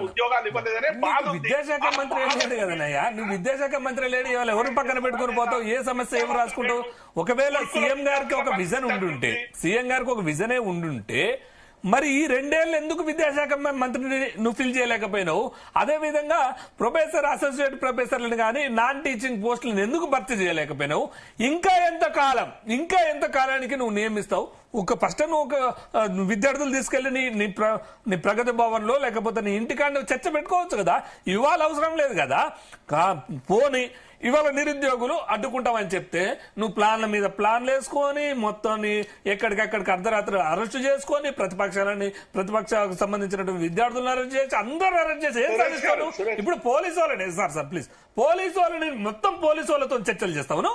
ఉద్యోగాలు ఇవ్వలేదనే బాధ. విద్యాశాఖ మంత్రి లేదు కదనయ్యా, నువ్వు విద్యాశాఖ మంత్రి లేడు, ఇవాళ ఎవరు పక్కన పెట్టుకుని పోతావు, ఏ సమస్య ఏం రాసుకుంటావు? ఒకవేళ సీఎం గారికి ఒక విజన్ ఉండుంటే, సీఎం గారికి ఒక విజనే ఉండుంటే మరి ఈ 2 ఏళ్ళు ఎందుకు విద్యాశాఖ మంత్రిని నువ్వు ఫిల్ చేయలేకపోయినావు? అదే విధంగా ప్రొఫెసర్, అసోసియేట్ ప్రొఫెసర్లను కానీ నాన్ టీచింగ్ పోస్టులను ఎందుకు భర్తీ చేయలేకపోయినావు? ఇంకా ఎంత కాలానికి నువ్వు నియమిస్తావు? ఫస్ట్ నువ్వు ఒక విద్యార్థులు తీసుకెళ్లి నీ ప్రగతి భవన్ లో లేకపోతే నీ ఇంటికాడ నువ్వు చర్చ పెట్టుకోవచ్చు కదా. ఇవాళ అవసరం లేదు కదా. పోనీ ఇవాళ నిరుద్యోగులు అడ్డుకుంటామని చెప్తే నువ్వు ప్లాన్ల మీద ప్లాన్లు వేసుకొని మొత్తం ఎక్కడికక్కడికి అర్ధరాత్రి అరెస్ట్ చేసుకొని ప్రతిపక్షాలకు సంబంధించినటువంటి విద్యార్థులను అరెస్ట్ చేసి అందరూ అరెస్ట్ చేసి ఏం సాధిస్తాను? ఇప్పుడు పోలీసు వాళ్ళని సార్ ప్లీజ్, పోలీసు వాళ్ళని మొత్తం పోలీసు వాళ్ళతో చర్చలు చేస్తావును.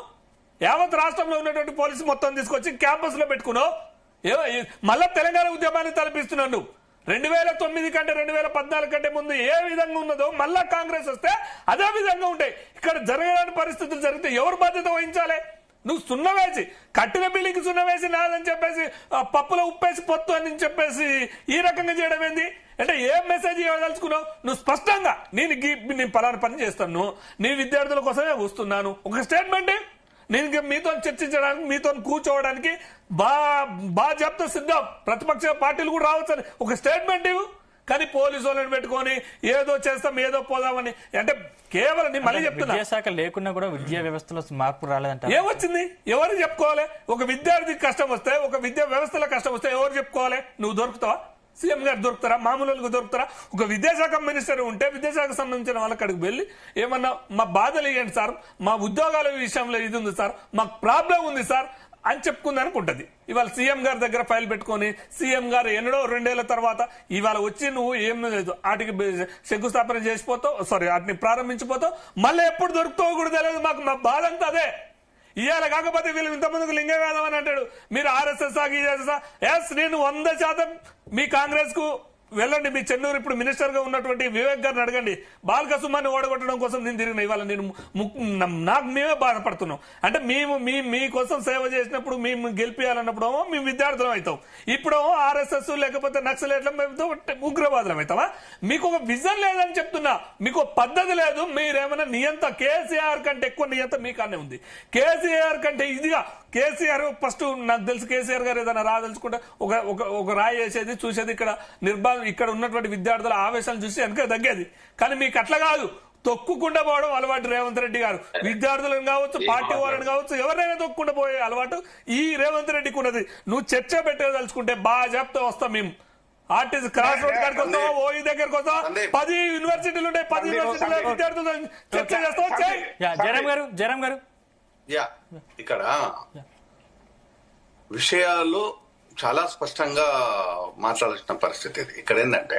యావత్ రాష్ట్రంలో ఉన్నటువంటి పోలీసు మొత్తం తీసుకొచ్చి క్యాంపస్ లో పెట్టుకున్నావు. మళ్ళా తెలంగాణ ఉద్యమాన్ని తలపిస్తున్నావు నువ్వు. 2009 కంటే 2014 కంటే ముందు ఏ విధంగా ఉన్నదో మళ్ళా కాంగ్రెస్ వస్తే అదే విధంగా ఉంటాయి. ఇక్కడ జరగని పరిస్థితులు జరిగితే ఎవరు బాధ్యత వహించాలి? నువ్వు సున్నవేసి కట్టిన బిల్డింగ్ సున్నవేసి నాదని చెప్పేసి పప్పులో ఉప్పేసి పొత్తు అని చెప్పేసి ఈ రకంగా చేయడం ఏంది? అంటే ఏం మెసేజ్ ఇవ్వదలుచుకున్నావు? నువ్వు స్పష్టంగా నేను పలానా పని చేస్తాను, నీ విద్యార్థుల కోసమే వస్తున్నాను, ఒక స్టేట్మెంట్. నేను మీతో చర్చించడానికి, మీతో కూర్చోవడానికి బాగా సిద్ధం, ప్రతిపక్ష పార్టీలు కూడా రావచ్చని ఒక స్టేట్మెంట్ ఇవ్వు. కానీ పోలీసు వాళ్ళని పెట్టుకొని ఏదో చేస్తాం ఏదో పోదామని అంటే కేవలం నేను మళ్ళీ చెప్తున్నా, విద్యాశాఖ లేకున్నా కూడా విద్యా వ్యవస్థలో మార్పు రాలేదంట. ఏమొచ్చింది? ఎవరు చెప్పుకోవాలి? ఒక విద్యార్థికి కష్టం వస్తే, ఒక విద్యా వ్యవస్థలో కష్టం వస్తే ఎవరు చెప్పుకోవాలి? నువ్వు దొరుకుతావా? సీఎం గారు దొరుకుతారా? మామూలు వాళ్ళకి దొరుకుతారా? ఒక విద్యాశాఖ మినిస్టర్ ఉంటే విద్యాశాఖ సంబంధించిన వాళ్ళకి అక్కడికి వెళ్ళి ఏమన్నా మా బాధలు ఇవ్వండి సార్, మా ఉద్యోగాల విషయంలో ఇది ఉంది సార్, మాకు ప్రాబ్లం ఉంది సార్ అని చెప్పుకుందానికి ఉంటది. ఇవాళ సీఎం గారి దగ్గర ఫైల్ పెట్టుకొని సీఎం గారు ఎన్నడో 2 ఏళ్ల తర్వాత ఇవాళ వచ్చి నువ్వు ఏం లేదు వాటికి శంకుస్థాపన చేసిపోతావు, వాటిని ప్రారంభించిపోతావు, మళ్ళీ ఎప్పుడు దొరుకుతావు కూడా తెలియదు. మా బాధ అంతా అదే. ఇవాళ కాకపోతే వీళ్ళు ఇంతమందికి లింగవేదం అని అంటాడు, మీరు ఆర్ఎస్ఎస్ నేను 100% మీ కాంగ్రెస్ కు వెళ్ళండి. మీ చెన్నూరు ఇప్పుడు మినిస్టర్ గా ఉన్నటువంటి వివేక్ గారిని అడగండి. బాల్క సుమాన్ని ఓడగొట్టడం కోసం నేను తిరిగిన. ఇవాళ నాకు మేమే బాధపడుతున్నాం. అంటే మీకోసం సేవ చేసినప్పుడు మేము గెలిపియాలన్నప్పుడు మేము విద్యార్థులం అవుతాం, ఇప్పుడు ఆర్ఎస్ఎస్ లేకపోతే నక్సలైట్ల ఉగ్రవాదులం అవుతావా? మీకు ఒక విజన్ లేదని చెప్తున్నా, మీకు పద్ధతి లేదు. మీరేమైనా నియంత కేసీఆర్ కంటే ఎక్కువ నియంత మీకనే ఉంది. కేసీఆర్ కంటే ఇదిగా కేసీఆర్ ఫస్ట్ నాకు తెలుసు కేసీఆర్ గారు ఏదైనా రాదలుచుకుంటే ఒక రాయి వేసేది చూసేది, ఇక్కడ ఉన్నటువంటి విద్యార్థుల ఆవేశాలు చూసి వెనక తగ్గేది. కానీ మీకు అట్లా కాదు, తొక్కుకుండా పోవడం అలవాటు రేవంత్ రెడ్డి గారు. విద్యార్థులను కావచ్చు, పార్టీ వాళ్ళని కావచ్చు, ఎవరైనా తొక్కుకుండా పోయే అలవాటు ఈ రేవంత్ రెడ్డికి ఉన్నది. నువ్వు చర్చ పెట్టేదలుచుకుంటే బాగా చెప్తే వస్తాం మేము. ఆర్టీసీ క్రాస్ రోడ్ కాడికి వస్తావా, ఓఈ దగ్గరకు వస్తావా, 10 యూనివర్సిటీలు ఉంటాయి, 10 యూనివర్సిటీల విద్యార్థులు చర్చ చేస్తావా? జరం గారు ఇక్కడ విషయాల్లో చాలా స్పష్టంగా మాట్లాడాల్సిన పరిస్థితి ఇది. ఇక్కడ ఏంటంటే